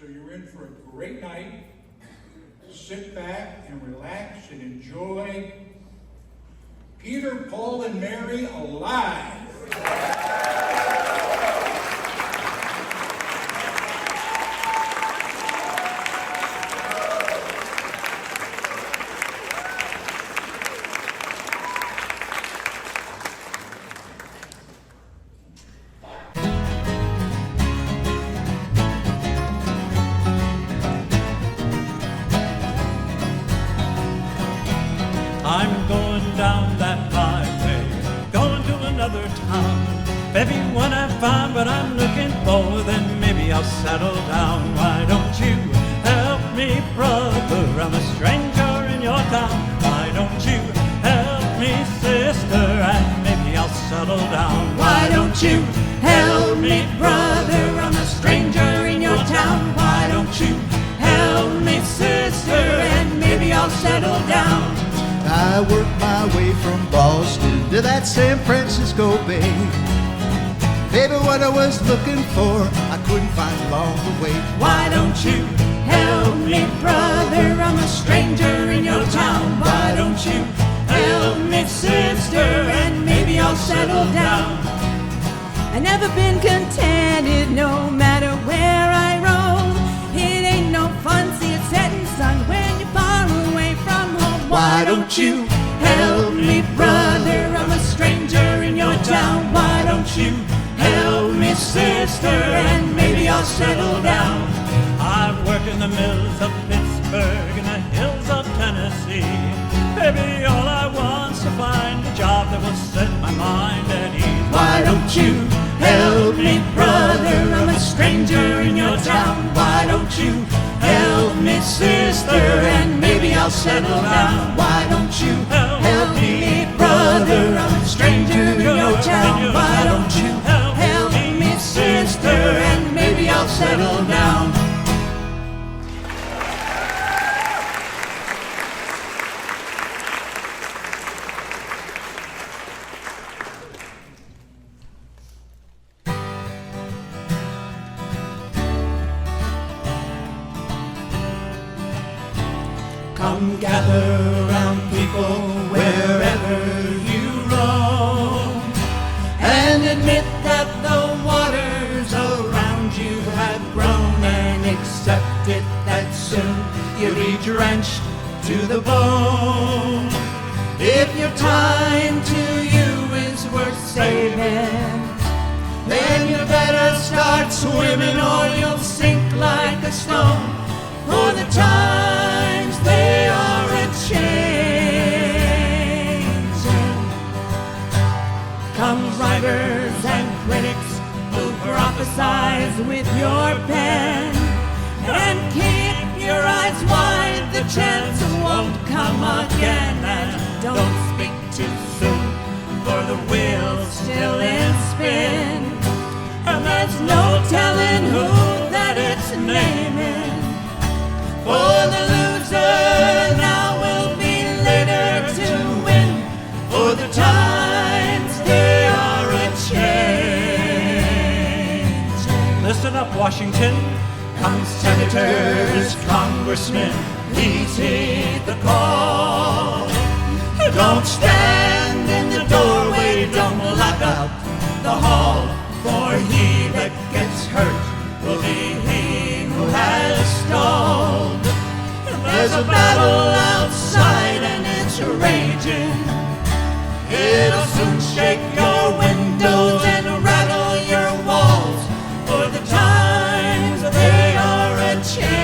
So you're in for a great night. Sit back and relax and enjoy Peter, Paul, and Mary Alive. I'm going down that highway, going to another town. Maybe one I find what I'm looking for, then maybe I'll settle down. Why don't you help me, brother? I'm a stranger in your town. Why don't you help me, sister? And maybe I'll settle down. Why don't you help me, brother? I'm a stranger in your town. Why don't you help me, sister? And maybe I'll settle down. I worked my way from Boston to that San Francisco Bay. Baby, what I was looking for, I couldn't find along the way. Why don't you help me, brother? I'm a stranger in your town. Why don't you help me, sister? And maybe I'll settle down. I've never been contented, no matter where I roam. It ain't no fun, see it setting sun when you're far away from home. Why don't you help me, brother? I'm a stranger in your town. Why don't you help me, sister? And maybe I'll settle down. I've worked in the mills of Pittsburgh and the hills of Tennessee. Baby, all I want's to find a job that will set my mind at ease. Why don't you help me, brother? I'm a stranger in your town. Why don't you help me, sister? And maybe I'll settle down. Why don't you help me, brother? I'm a stranger in your town. Why don't you help me, sister? And maybe I'll settle down. Come gather round, people, wherever you roam, and admit that the waters around you have grown, and accept it that soon you'll be drenched to the bone. If your time to you is worth saving, then you better start swimming or you'll sink like a stone. For the times they are a-changing. Come writers and critics who prophesize with your pen, and keep your eyes wide, the chance won't come again. And don't speak too soon, for the wheel's still in spin, and there's no telling who that it's naming. For the loser now will be later to win, for the times they are a-changing. Listen up, Washington. Come senators, congressmen, please heed the call. Don't stand in the doorway, don't block out the hall, for he that gets hurt will be he who has stalled. There's a battle outside and it's raging. It'll soon shake your windows and rattle your walls, for the times they are a-changing.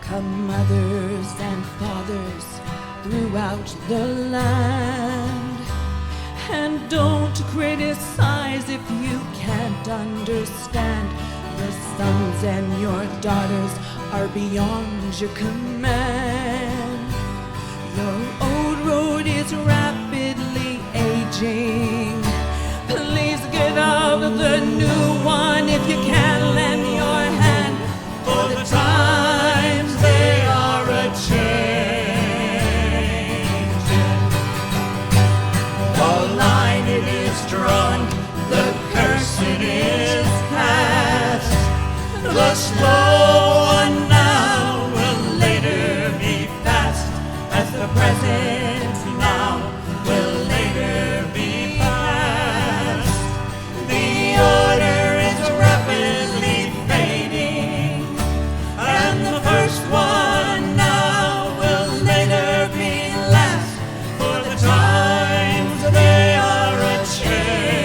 Come mothers and fathers throughout the land, and don't criticize if you can't understand. Your sons and your daughters are beyond your command. Your old road is rapidly aging. Please get out of the new one if you can lend your hand, for the times they are a-changing. The slow one now will later be fast, as the present now will later be past. The order is rapidly fading, and the first one now will later be last, for the times they are a-changing.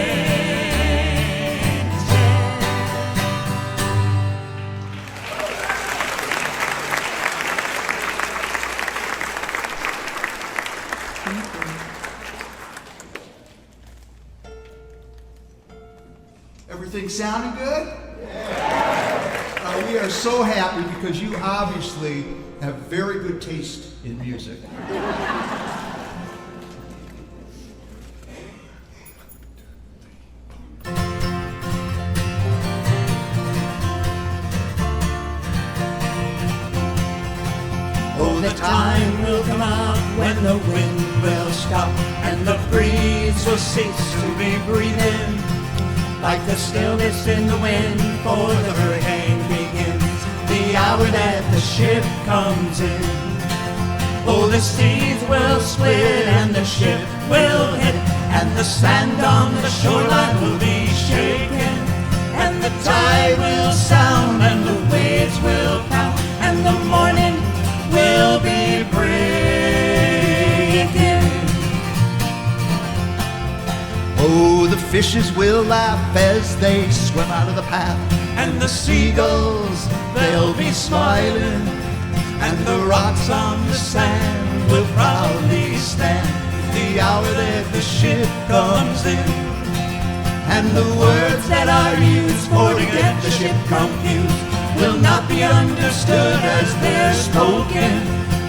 Everything sounding good? We are so happy because you obviously have very good taste in music. Oh, the time will come out when the wind will stop and the breeze will cease to be breathing, like the stillness in the wind before the hurricane begins, the hour that the ship comes in. Oh, the seas will split and the ship will hit, and the sand on the shoreline will be shaken, and the tide will sound and the waves will pound, and the morning will be breaking. Oh, the fishes will laugh as they swim out of the path, And the seagulls, they'll be smiling, and the rocks on the sand will proudly stand the hour that the ship comes in. And the words that are used for to get the ship confused will not be understood as they're spoken,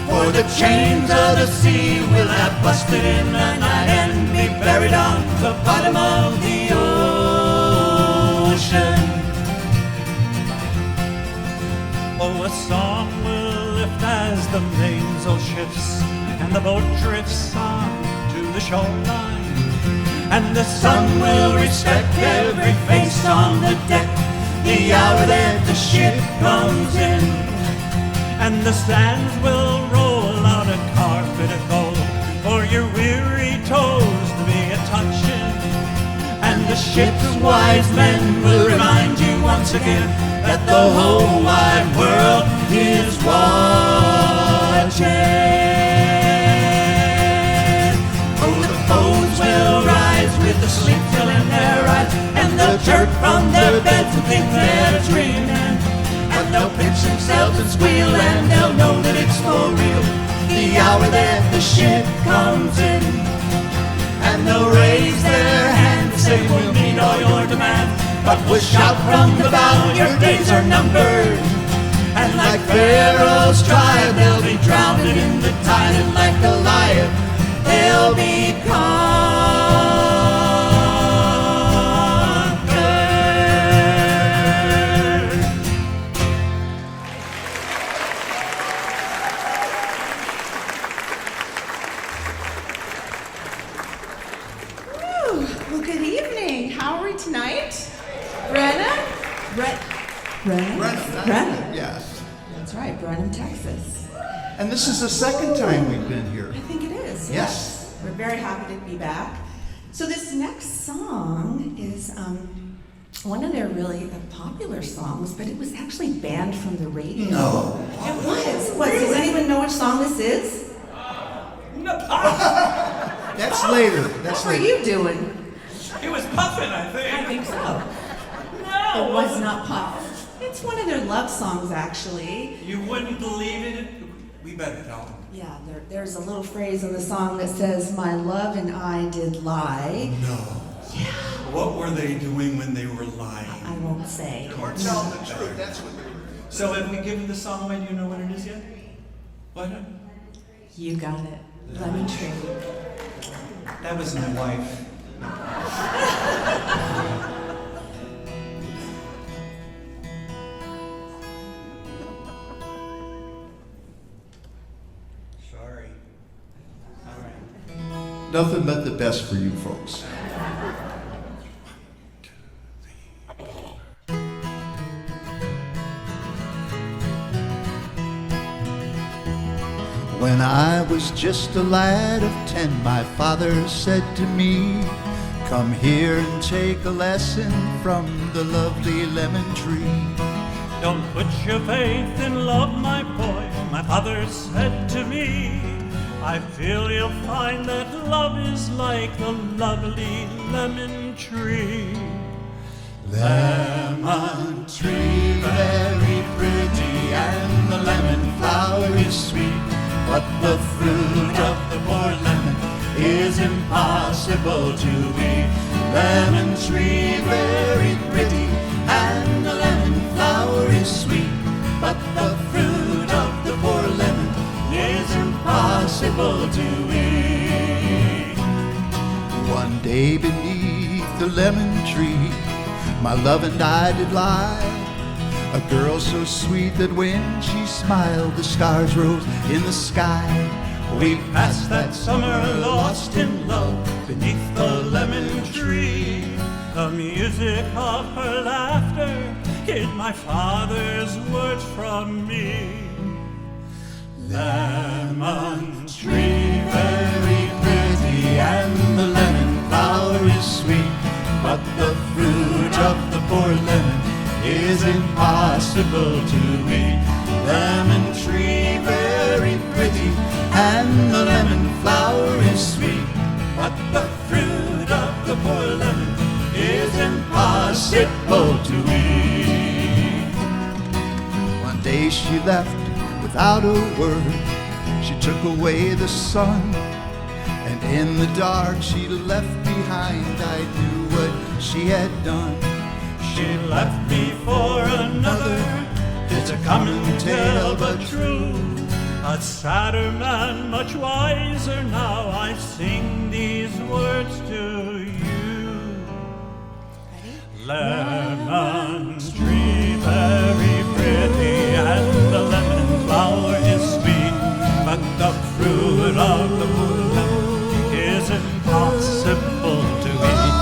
for the chains of the sea will have busted in the night and be buried on the bottom of the ocean. Oh, a song will lift as the mainsail shifts and the boat drifts on to the shoreline, and the sun will respect every face on the deck the hour that the ship comes in, and the sands will roll out a carpet of gold for your weary toes to be a-touching, and the ship's wise men will remind you once again that the whole wide world is watching. Oh, the foes will rise with the sleep still in their eyes, and they'll jerk from their beds and think they're dreaming, and they'll pinch themselves and squeal, and they'll know that it's for real the hour that the ship comes in, and they'll raise their hand and say we'll meet all your demands, but we'll shout from the bow, your days are numbered. And like Pharaoh's tribe, they'll be drowned in the tide, and like Goliath, they'll be conquered. Woo. Well, good evening. How are we tonight? Brenham? Brenham. Yes. That's right, Brenham, Texas. And this is the second time we've been here. I think it is. Yes. We're very happy to be back. So this next song is one of their really popular songs, but it was actually banned from the radio. No. It was. What, does anyone know which song this is? That's later. That's What were later. you doing? It was Puffin, I think. I think so. No, It was not Puff. It's one of their love songs, actually. You wouldn't believe it. We better tell them. Yeah, there's a little phrase in the song that says, "My love and I did lie." No. Yeah. What were they doing when they were lying? I won't say. Or tell the truth. That's what they were. So have we given the song away? Do you know what it is yet? What? You got it. Lemon Tree. That was my wife. Sorry. All right. Nothing but the best for you folks. I was just a lad of 10, my father said to me, come here and take a lesson from the lovely lemon tree. Don't put your faith in love, my boy, my father said to me. I feel you'll find that love is like a lovely lemon tree. Lemon tree, very pretty, and the lemon flower is sweet, but the fruit of the poor lemon is impossible to eat. Lemon tree, very pretty, and the lemon flower is sweet, but the fruit of the poor lemon is impossible to eat. One day beneath the lemon tree, my love and I did lie, a girl so sweet that when she smiled the stars rose in the sky. We passed that summer lost in love beneath the lemon tree. The music of her laughter hid my father's words from me. Lemon tree, very pretty, and the lemon flower is sweet, but the fruit of the poor lemon is impossible to eat. Lemon tree, very pretty, and the lemon flower is sweet, but the fruit of the poor lemon is impossible to eat. One day she left without a word. She took away the sun, and in the dark she left behind, I knew what she had done. She left me for another, it's a common tale but true. A sadder man, much wiser now, I sing these words to you. Lemon tree, very pretty, and the lemon flower is sweet, but the fruit of the lemon is impossible to eat.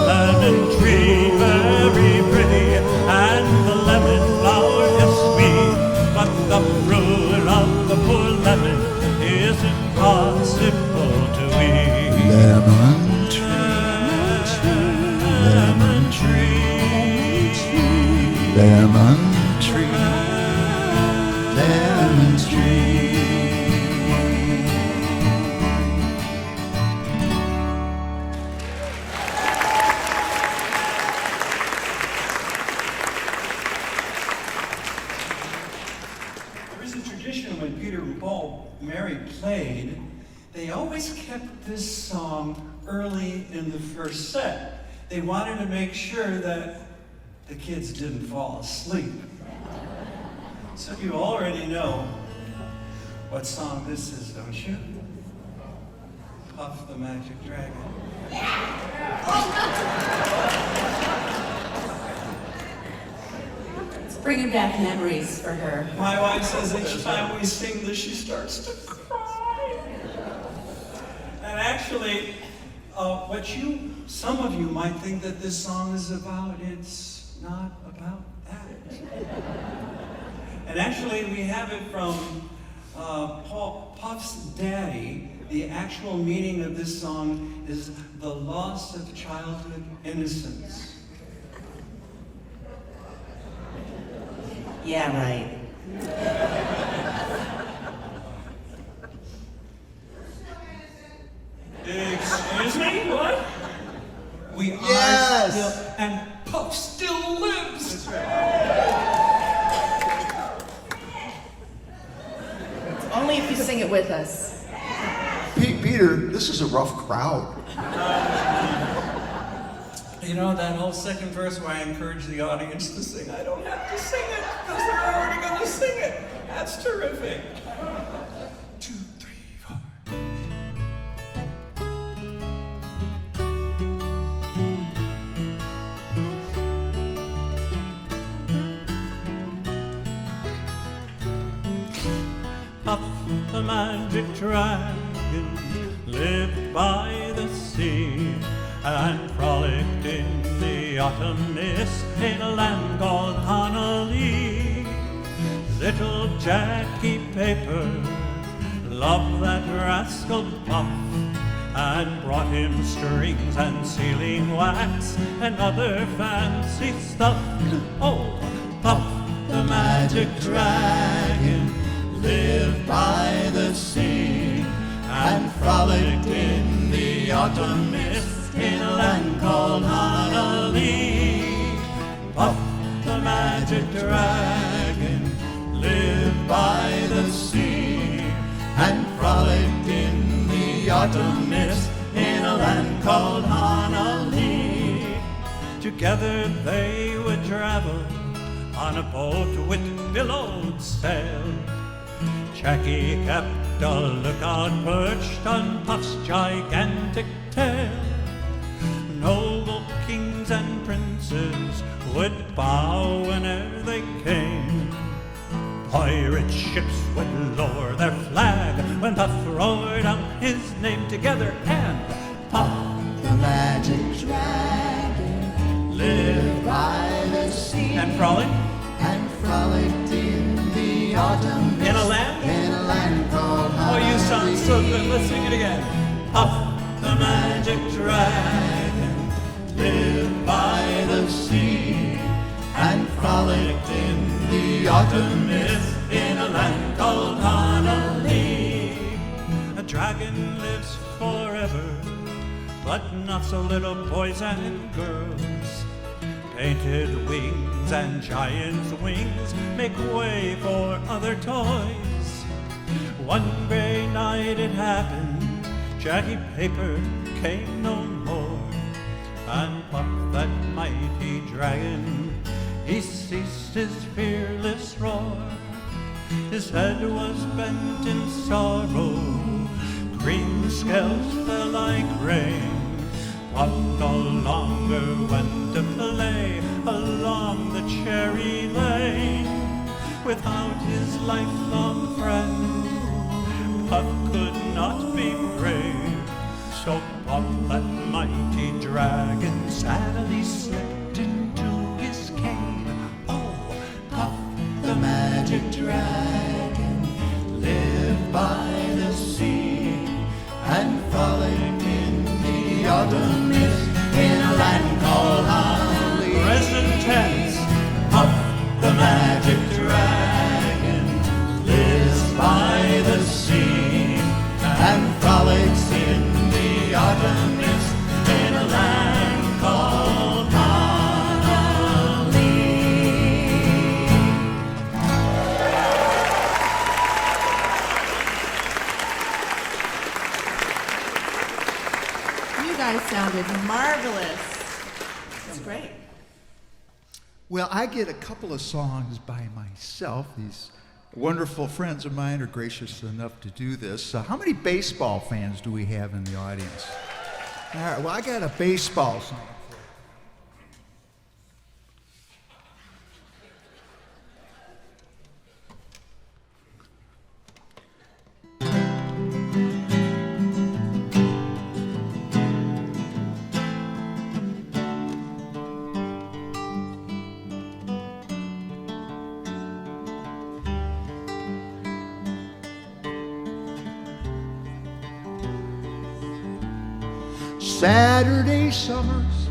Lemon tree, very pretty, and the lemon flower is sweet, but the fruit of the poor lemon is impossible to eat. Lemon tree, Lemon tree, lemon tree, lemon tree. There is a tradition when Peter, Paul, Mary played, they always kept this song early in the first set. They wanted to make sure that the kids didn't fall asleep. So you already know what song this is, don't you? Puff the Magic Dragon. It's bringing back memories for her. My wife says each time we sing this, she starts to cry. And actually, some of you might think that this song is about, it's not about that. And actually, we have it from Puff's daddy. The actual meaning of this song is the loss of childhood innocence. Yeah, right. Excuse me? What? We are Yes! still, and Puff still lives. That's right. Only if you sing it with us. Peter, this is a rough crowd. You know, that whole second verse where I encourage the audience to sing, I don't have to sing it because they're already going to sing it. That's terrific. 2, 3, 4. Puff the magic dragon lived by the sea and frolicked in the autumn mist in a land called Honolulu. Little Jackie Paper loved that rascal Puff, and brought him strings and sealing wax and other fancy stuff. Oh, Puff the magic dragon lived by the sea and frolicked in the autumn mist in a land called Honolulu. Puff the magic dragon lived by the sea and frolicked in the autumn mist in a land called Honolulu. Together they would travel on a boat with billowed sail. Jackie kept a lookout perched on Puff's gigantic tail. Noble kings and princes would bow whenever they came. Pirate ships would lower their flag when Puff roared out his name together, and Puff The magic dragon lived by the sea and frolic frolicked in the autumn in a land. called Oh, you sound so good. Let's sing it again. Puff the magic dragon lived by the sea and frolicked in the autumn mist in a land called Honolulu. A dragon lives forever, but not so little boys and girls. Painted wings and giant's wings make way for other toys. One gray night it happened, Jackie Paper came no more, and Puff that mighty dragon, he ceased his fearless roar. His head was bent in sorrow, green scales fell like rain. Puff no longer went to play along the cherry lane. Without his lifelong friend, Puff could not be brave. So Puff that mighty dragon sadly slipped into his cave. Oh, Puff the magic dragon lived by the sea and frolicked in the autumn mist in a land called Honolulu. present tense. Puff the magic dragon lives by the sea and frolics in the autumn mist in a land called Honolulu. You guys sounded marvelous. It's great. Well, I get a couple of songs by myself. These wonderful friends of mine are gracious enough to do this. How many baseball fans do we have in the audience? All right, well, I got a baseball song. Saturday summers,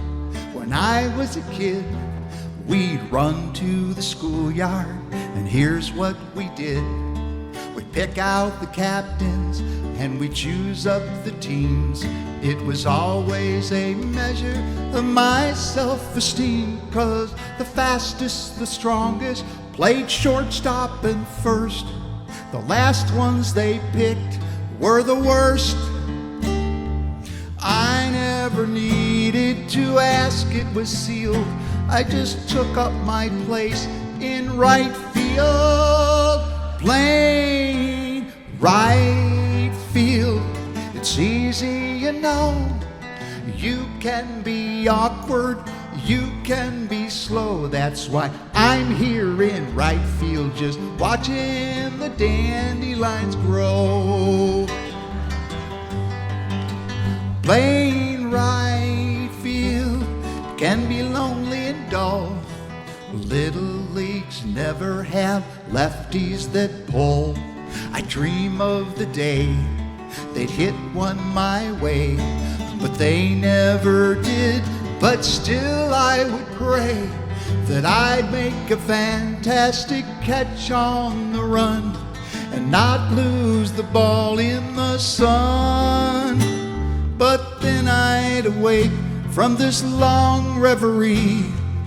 when I was a kid, we'd run to the schoolyard, and here's what we did. We'd pick out the captains, and we'd choose up the teams. It was always a measure of my self-esteem, 'cause the fastest, the strongest, played shortstop and first. The last ones they picked were the worst. I never needed to ask, it was sealed. I just took up my place in right field, playing right field. It's easy, you know. You can be awkward, you can be slow. That's why I'm here in right field, just watching the dandelions grow. Playing right field can be lonely and dull. Little leagues never have lefties that pull. I dream of the day they'd hit one my way, but they never did. But still I would pray that I'd make a fantastic catch on the run and not lose the ball in the sun. But then I'd awake from this long reverie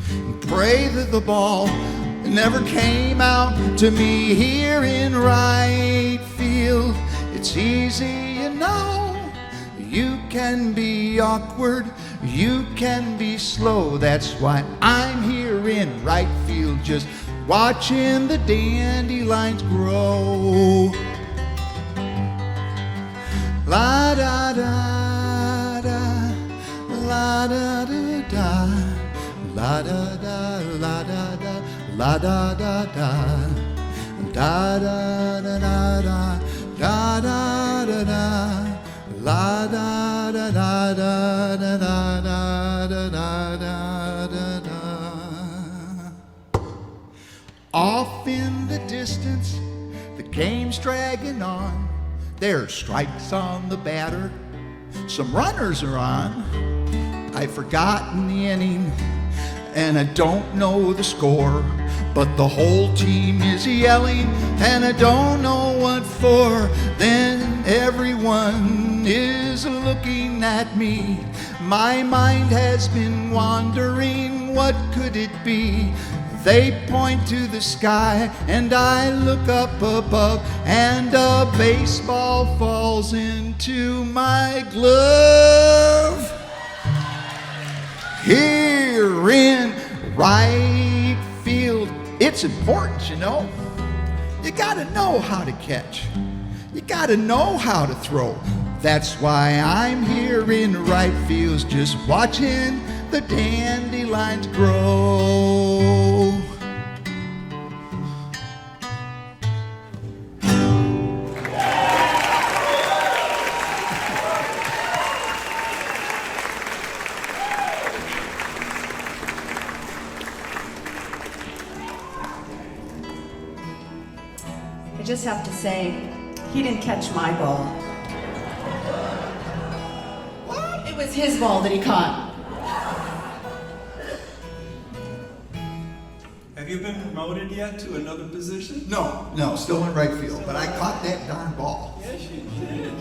and pray that the ball never came out to me here in right field. It's easy, you know. You can be awkward, you can be slow. That's why I'm here in right field, just watching the dandelions grow. La da da da, la da da da, la da da, la da da, la da da da, da da da da da, da da da da. La da da da da da da da da da da da. Off in the distance, the game's dragging on. There's strikes on the batter, some runners are on. I've forgotten the inning, and I don't know the score, but the whole team is yelling, and I don't know what for. Then everyone is looking at me. My mind has been wandering, what could it be? They point to the sky, and I look up above, and a baseball falls into my glove. Here in right field, it's important, you know. You gotta know how to catch. You gotta know how to throw. That's why I'm here in right field, just watching the dandelions grow. I just have to say, he didn't catch my ball. What? It was his ball that he caught. Have you been promoted yet to another position? No, still in right field, but I caught that darn ball. Yes, you did.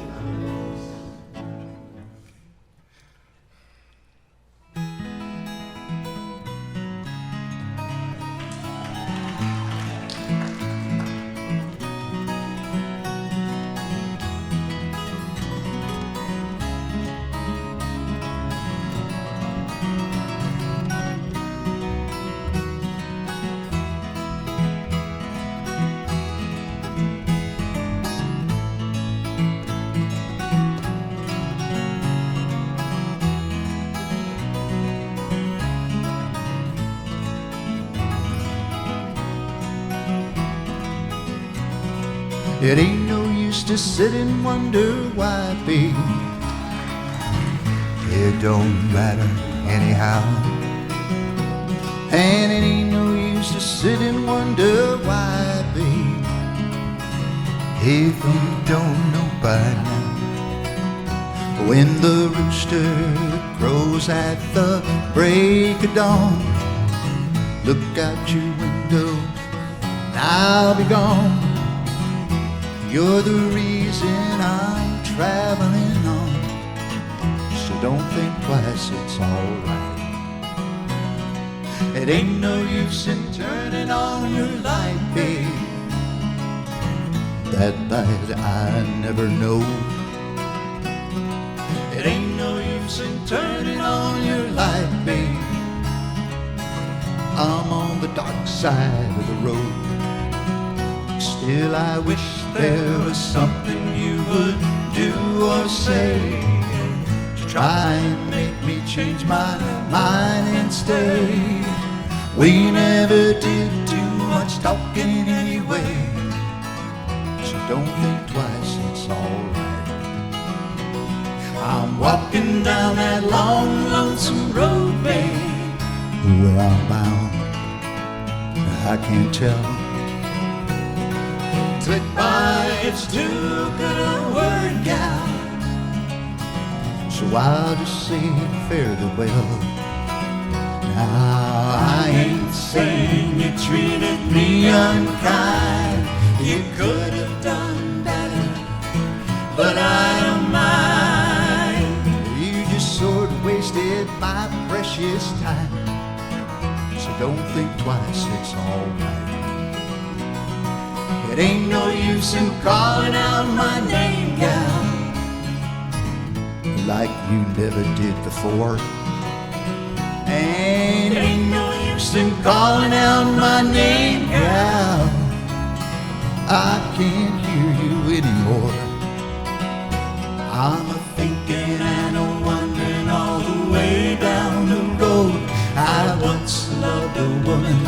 It ain't no use to sit and wonder why, babe. It don't matter anyhow. And it ain't no use to sit and wonder why, babe, if you don't know by now. When the rooster crows at the break of dawn, look out your window, I'll be gone. You're the reason I'm traveling on, so don't think twice, it's alright. It ain't no use in turning on your light, babe. That light I never know. It ain't no use in turning on your light, babe. I'm on the dark side of the road. Still I wish there was something you would do or say to try and make me change my mind and stay. We never did too much talking anyway, so don't think twice, it's alright. I'm walking down that long, lonesome road, babe. Where I'm bound, I can't tell. Slip by it's too good a word, gal. So I'll just say fare thee well. Now I ain't saying you treated me unkind. You could have done better, but I don't mind. You just sort of wasted my precious time. So don't think twice, it's alright. It ain't no use in calling out my name, gal, like you never did before. And ain't no use in calling out my name, gal, I can't hear you anymore. I'm a-thinking and a-wondering all the way down the road. I once loved a woman,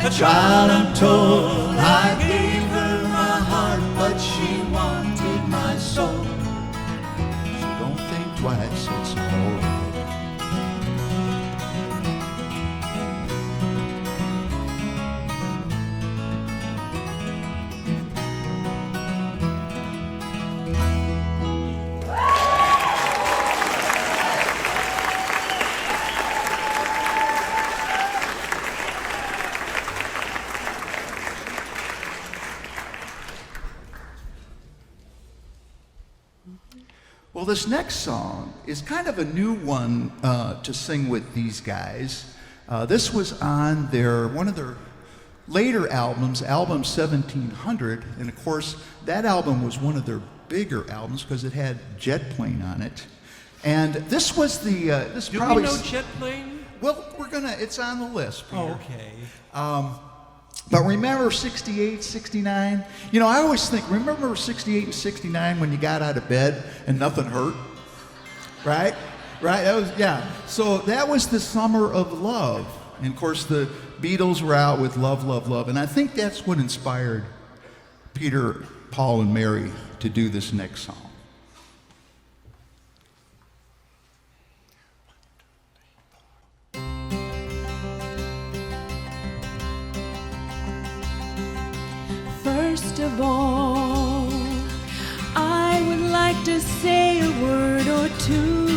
a child I'm told. I gave her my heart, but she wanted my soul. So don't think twice, it's alright. Well, this next song is kind of a new one to sing with these guys. This was on one of their later albums, album 1700, and of course that album was one of their bigger albums because it had Jet Plane on it. And this was the this Do probably we know Jet Plane? well, it's on the list, Peter. Oh, okay. But remember 68, 69? You know, I always think, remember 68 and 69 when you got out of bed and nothing hurt? Right? Right? That was, yeah. So that was the summer of love. And of course, the Beatles were out with Love, Love, Love. And I think that's what inspired Peter, Paul, and Mary to do this next song. First of all, I would like to say a word or two.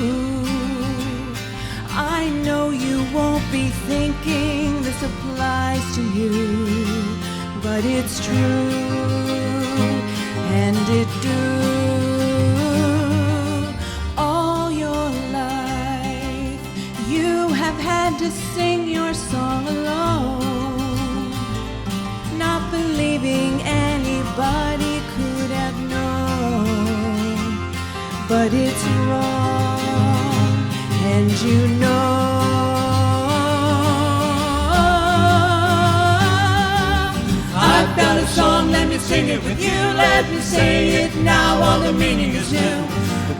I know you won't be thinking this applies to you, but it's true, and it do. All your life, you have had to sing your song alone, not believing anybody could have known. But it's wrong, and you know. I've got a song, let me sing it with you. Let me say it now, all the meaning is new.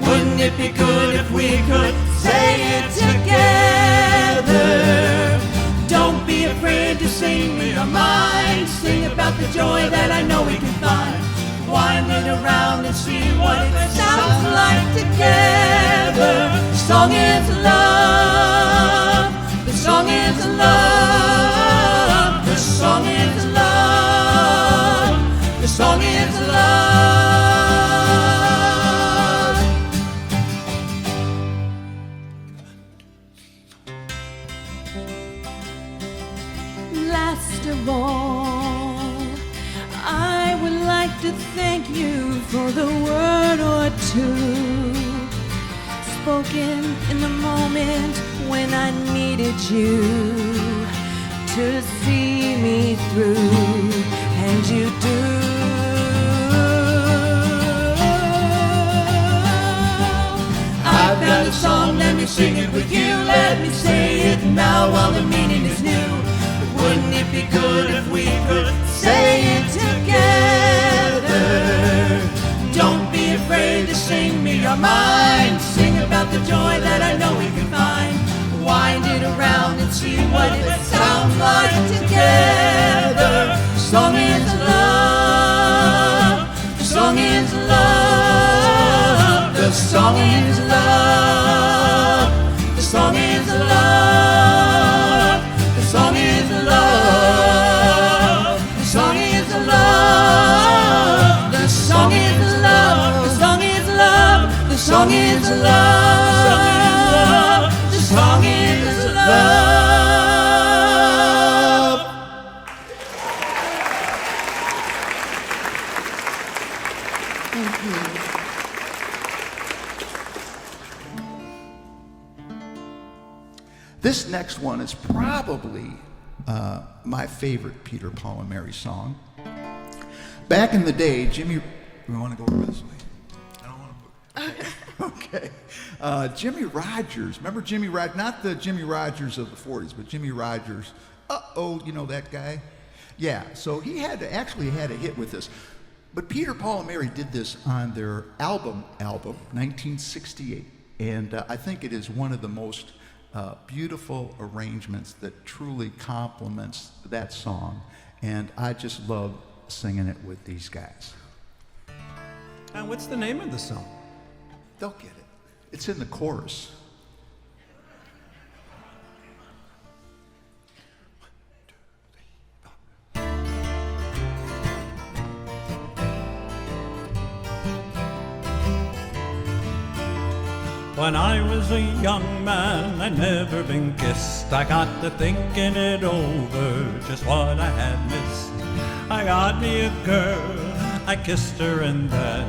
Wouldn't it be good if we could say it together? Don't be afraid to sing me your mind. Sing about the joy that I know we can find. Wind it around and see what it sounds like together. The song is love. The song is love. The song is love. The song is love. Last of all, I would like to thank you for the word or two spoken in the moment when I needed you to see me through, and you do. I've got a song, let me sing it with you. Let me say it now while the meaning is new. Wouldn't it be good if we could say it together? Don't be afraid to sing me your mind. Sing about the joy that I know we can find. Wind it around and see what it sounds like together. The song is love. The song is love. The song is love. The song is love. The song is love. The song is love. The song is love. The song is love. Thank you. This next one is probably my favorite Peter, Paul, and Mary song. Back in the day, Jimmy... We want to go over this way? I don't want to... Okay. Jimmy Rogers. Remember Jimmy Rogers? Not the Jimmy Rogers of the 40s, but Jimmy Rogers. Uh-oh, you know that guy? Yeah, so he actually had a hit with this. But Peter, Paul, and Mary did this on their album, 1968. And I think it is one of the most beautiful arrangements that truly complements that song. And I just love singing it with these guys. And what's the name of the song? They'll get it. It's in the chorus. When I was a young man, I'd never been kissed. I got to thinking it over, just what I had missed. I got me a girl, I kissed her and then,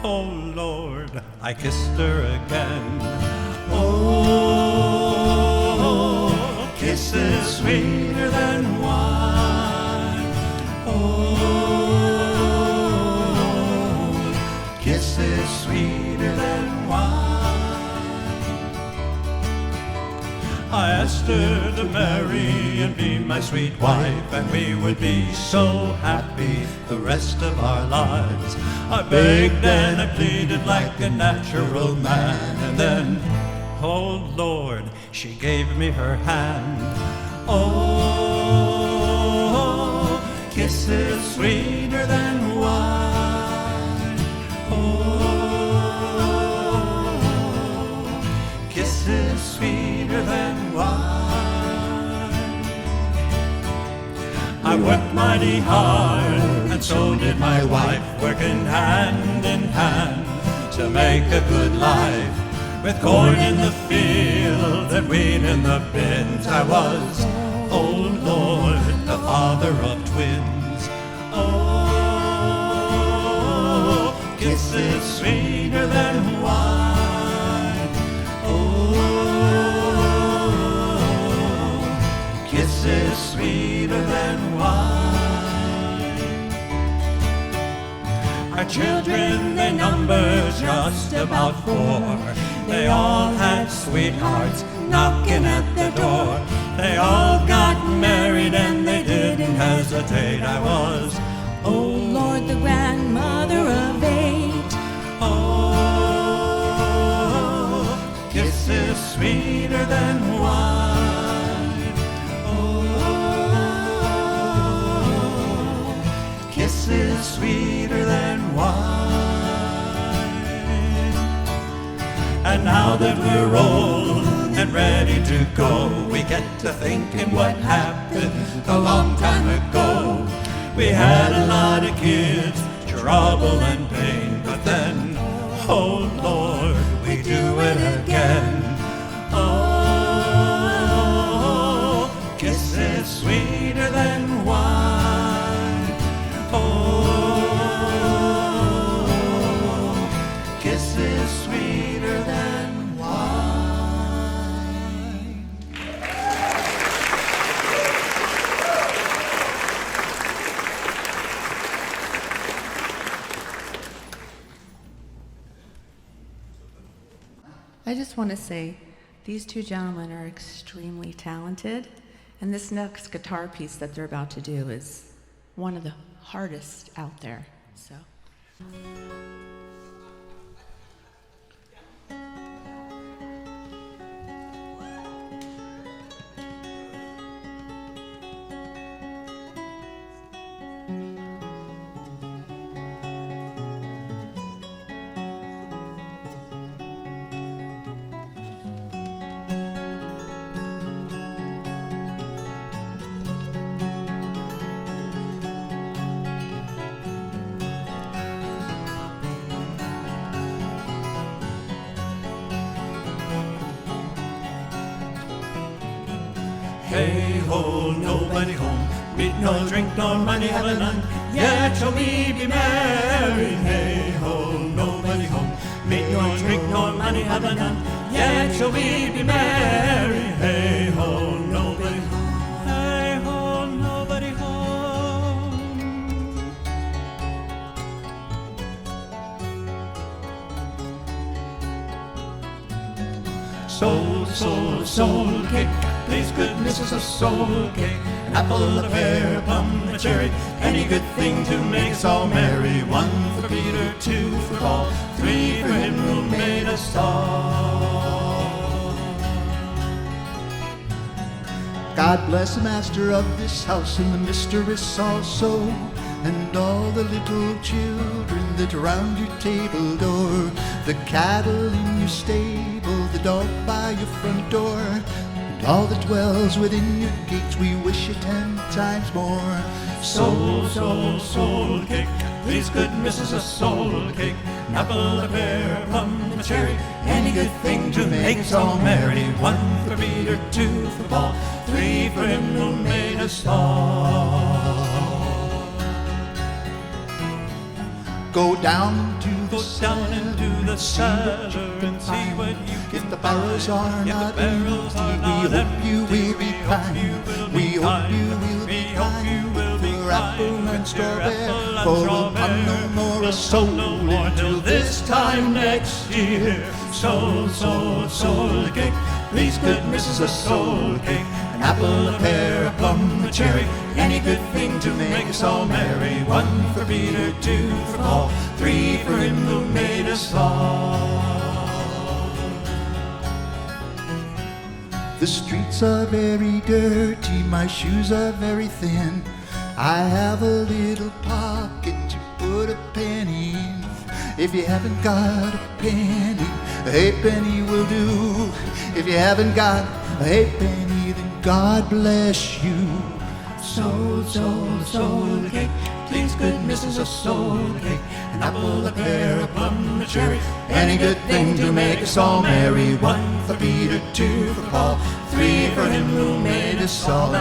oh Lord, I kissed her again. Oh, kisses sweeter than wine. Oh, kisses sweeter than wine. I asked her to marry and be my sweet wife, and we would be so happy the rest of our lives. I begged and I pleaded like a natural man, and then, oh Lord, she gave me her hand. Oh, kisses sweeter than wine. Oh, kisses sweeter than wine. I worked mighty hard, and so did my wife, working hand in hand to make a good life. With corn in the field and wheat in the bins, I was, oh Lord, the father of twins. Oh, kisses sweeter than wine. Oh, kisses sweeter than wine. Our children, they number just about 4. They all had sweethearts knocking at the door. They all got married and they didn't hesitate. I was, Oh Lord, the grandmother of 8. oh, kisses sweeter than wine. Oh, kisses sweeter than wine. And now that we're old and ready to go, we get to thinking what happened a long time ago. We had a lot of kids, trouble and pain, but then, oh Lord, we do it again. Oh, kisses sweeter than wine. Oh, kisses sweeter than wine. I just want to say these two gentlemen are extremely talented, and this next guitar piece that they're about to do is one of the hardest out there. So. Hey ho, nobody home. Meat nor drink nor money have a none. Yet shall we be merry. Hey ho, nobody home. Meat nor drink nor money have a none. Yet shall we be merry. Hey ho, nobody home. Hey ho, nobody home. Soul cake. Please goodness is a soul cake. An apple, a pear, a plum, a cherry. Any good thing to make us all merry. 1 for Peter, 2 for Paul, 3 for him who made us all. God bless the master of this house and the mistress also, and all the little children that round your table door, the cattle in your stable, the dog by your front door, and all that dwells within your gates. We wish you 10 times more. Soul cake. Please good missus a soul cake. An apple, a pear, a plum, a cherry. Any good thing to make us all merry. 1 for Peter, 2 for Paul, 3 for him who made us all. Go down into Go down into the cellar and see what you can If the barrels are find. If not the barrels are empty, not we hope you empty, will be kind. We hope you will be We hope you will be for apple kind. and Your strawberry, apple and for we'll come no strawberry. more a We'll soul come no more till this time next year. Soul cake. Please good missus a soul cake. An apple, a pear, a plum, a cherry. Any good thing to make us all merry. 1 for Peter, 2 for Paul, 3 for him who made us all. The streets are very dirty, my shoes are very thin. I have a little pocket to put a penny in. If you haven't got a penny, a halfpenny will do. If you haven't got a halfpenny, then God bless you. Soul cake. Please good missus a soul cake. An apple, a pear, a plum, a cherry. Any good thing to make us all merry. 1 for Peter, 2 for Paul, 3 for him who made us all.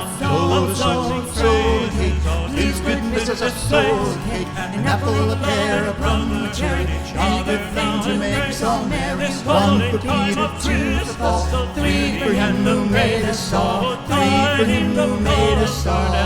Soul cake. Please good missus a soul cake. An apple, a pear, a plum, a cherry. Any good thing to make us all merry. 1 for Peter, 2 for Paul, 3 for him who made us all. 3 for him who made us all.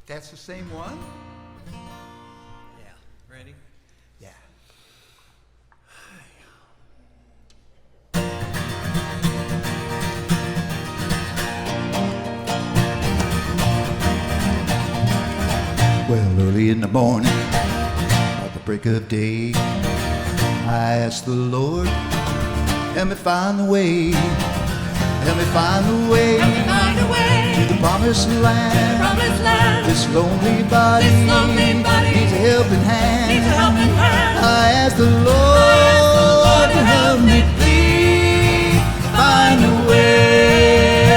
That's the same one? Yeah. Ready? Yeah. Well, early in the morning, at the break of day, I asked the Lord, help me find the way, help me find the way, to the promised land. This lonely body needs a helping hand. I asked the Lord to help me please find the way.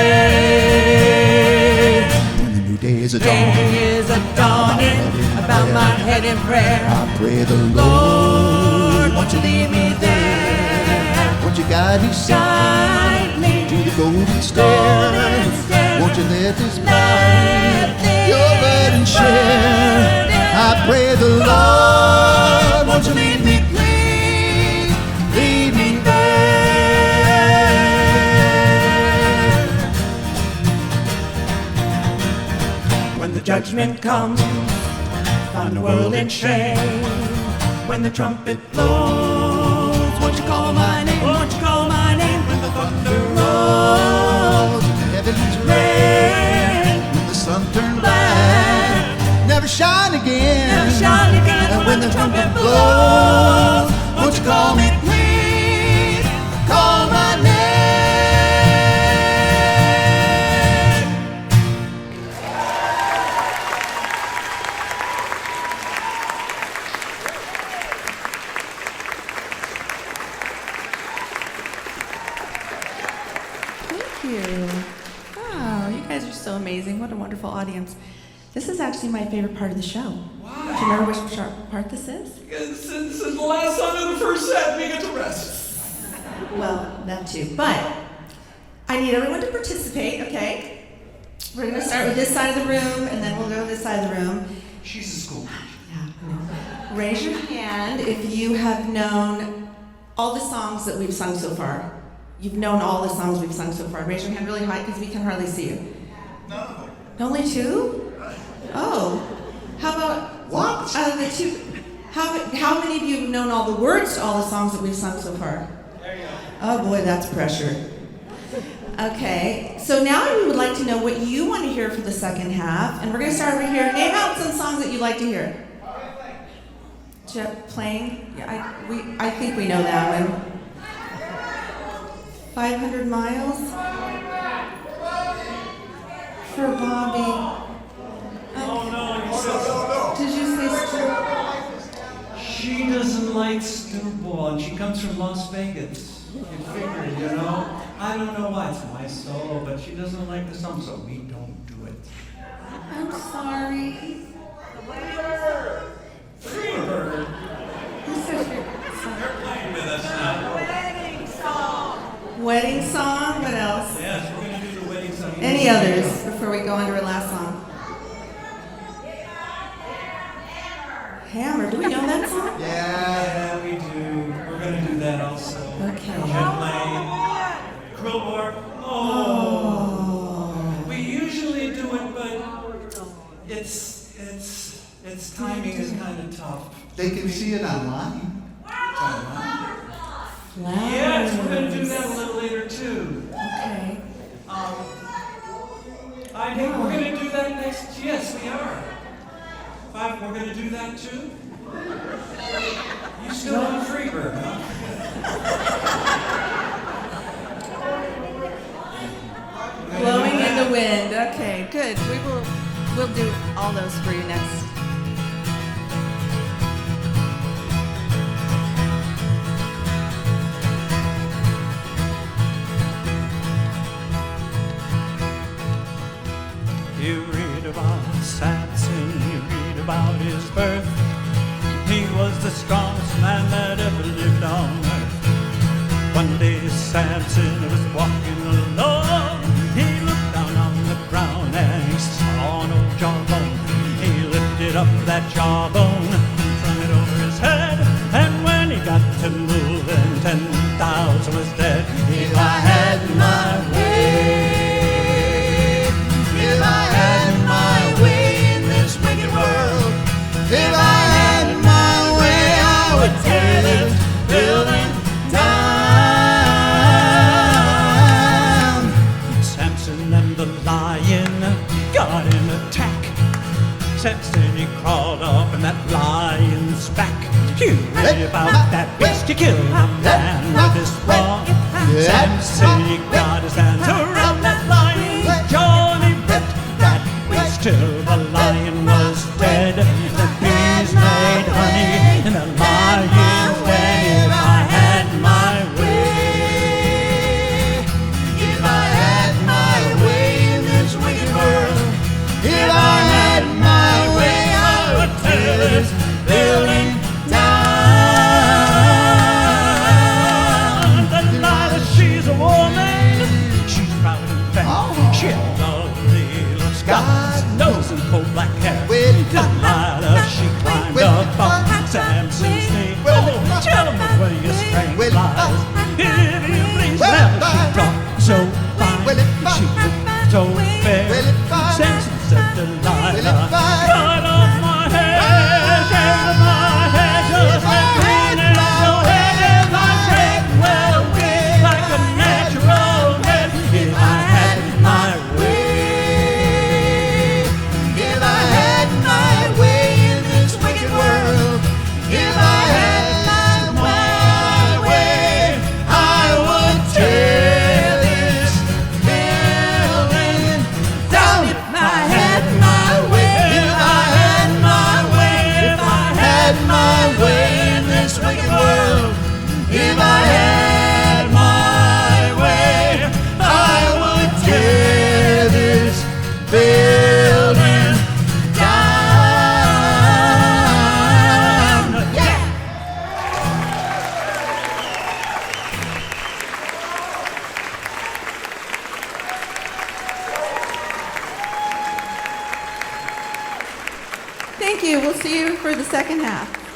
When the new day is a dawning, About my head in prayer. I pray the Lord, won't you lead me there? won't you guide me Guide me to the golden golden stair? stair. Won't you let this Let this your burden share? I pray the Lord, won't you lead me, please, lead me there. When the judgment comes, find the world in shame. When the trumpet blows, won't you call my name? Won't you call my name? When the thunder rolls, Heaven's red, when the sun turned black, never shine again. And when the trumpet blows, won't you call me, please, call my name. you. Oh, you guys are so amazing. What a wonderful audience. This is actually my favorite part of the show. Why? Do you remember which part this is? This is the last song of the first set. We get to rest. Well, that too. But I need everyone to participate, okay? We're going to start with this side of the room, and then we'll go to this side of the room. She's a school teacher. Yeah. Raise your hand if you have known all the songs that we've sung so far. You've known all the songs we've sung so far. Raise your hand really high because we can hardly see you. No. Only two? Oh. How about What? out of the two? How many of you have known all the words to all the songs that we've sung so far? There you go. Oh boy, that's pressure. Okay, so now we would like to know what you want to hear for the second half, and we're going to start over here. Name out some songs that you'd like to hear. Playing? Yeah, I think we know that one. 500 Miles? For Bobby. Oh no, you said Did you say Stu? she doesn't like stew ball, and she comes from Las Vegas. You figured, you know? I don't know why, it's my solo, but she doesn't like the song, so we don't do it. I'm sorry. Freebird. Who's such a- They're playing with us now. Wedding song? What else? Yes, we're gonna do the wedding song. Any others before we go on to our last song? Hammer. Do we know that song? Yeah. Yeah, we do. We're gonna do that also. Okay. Jet Lane. Crowbar. Oh. We usually do it, but its timing is kind of tough. They can see it online. Yes, we're gonna do that a little later too. Okay. I think we're gonna do that next. Yes, we are. We're gonna do that too. You still on Freebird, huh? Blowing in the wind. Okay, good. We'll do all those for you next. You read about Samson, you read about his birth. He was the strongest man that ever lived on earth. One day Samson was walking along. He looked down on the ground and he saw an old jawbone. He lifted up that jawbone, flung it over his head, and when he got to moving, 10,000 was dead. If I had my way, if I had my way in this wicked world, if I had my way, I would tear this building down. Samson and the lion got an attack. Samson, he crawled up in that lion's back. You read about that beast, he killed a man with his paw. Samson, he got his hands around that lion's jaw, and he ripped that beast till the lion was dead. The bees made honey, and the lion went. If I had my way, If I had my way in this wicked world, if I had my way, I would tear this building down. Delilah, she's a woman. She's proud and fat. Oh. She had lovely little Scots, nose and full black hair. Well, Delilah, she climbed well, up on Samson's knee. well, Oh, tell me where your strength well, lies. If you please, well, now she talked so fine. well, She looked so fair. well, Samson said, Delilah, well, cut off my hair, shave my hair, just like green and so head if I said, well, like a natural head. If I had my way, if I had my way in this wicked world, if I had my way, I would tear this building down. you. We'll see you for the second half.